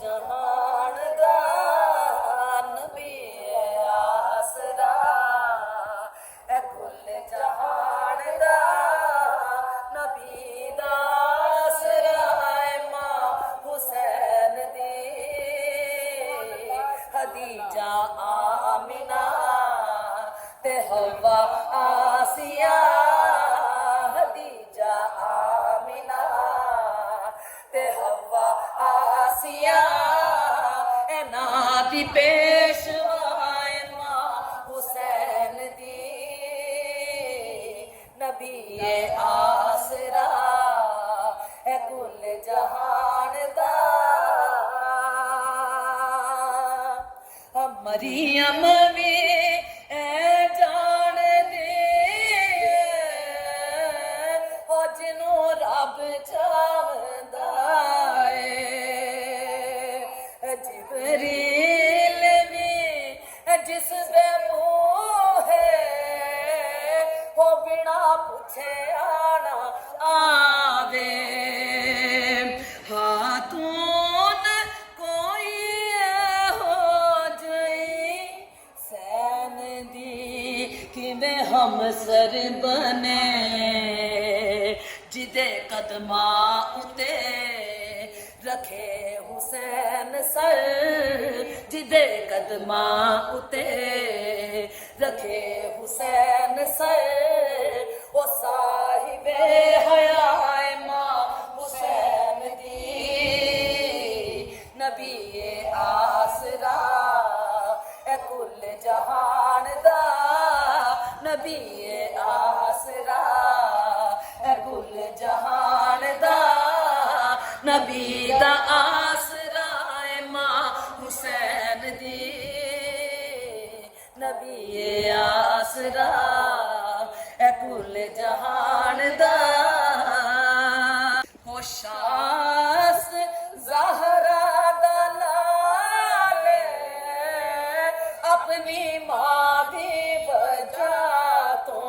जहान दा नबी आसरा ए कुल जहान दा नबी दा आसरा मां हुसैन दी खदीजा आमिना ते हवा आसिया खदीजा आमिना ते हवा आसिया एना दी पेशवाए मां हुसैन दी नबी आसरा ए कुल जहान दा मरियम भी जान दे ओ जिनू रब चाहदा है जिबरील भी जिस बे है वो बिना पूछे आना आवे हाथून कोई हो जई सैन दी किवे हम सर बने जिदे कदमा उते रखे हुसैन सर जिदे कदमा उते रखे हुसैन सर ओ साहिबे हयाए मां हुसैन दी नबी आसरा ए कुल जहान दा नबी आसरा ए कुल जहान दा नबी दा आसरा ए मां हुसैन दी नबी आसरा ए कुल जहान दा होशास ज़हरा दा लाल अपनी माँ दी वजह तो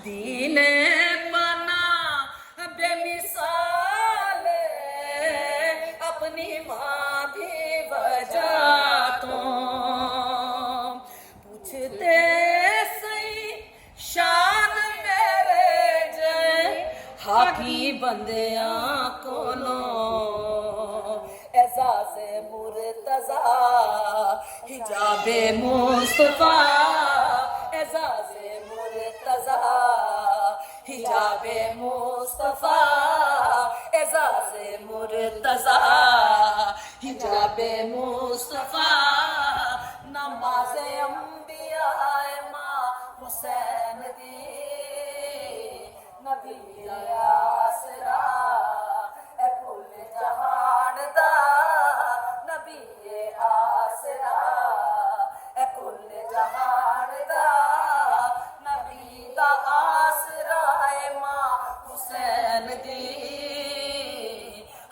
दीने बना बेमिसाल अपनी माँ दी वजह तो पूछते सही शान मेरे जय हाकी बंदियां कोलो एजाज़े मुर्तज़ा हिजाबे मुस्तफा एजाज़े मुर्तज़ा हिजाबे मुस्तफा एजाज़े मुर्तज़ा हिजाबे मुस्तफा नमाज़े अंबिया मां हुसैन दी नबी आसरा ए कुल जहान दा नबी आसरा ए कुल जहान दा नबी दा आसरा ए मां हुसैन दी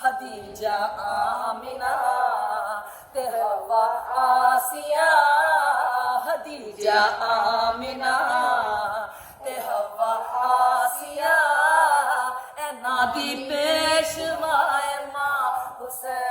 खदीजा आमिना ते हवा आसिया खदीजा आमिना ते हवा आसिया ए नादी पेशवाए मां हुसैन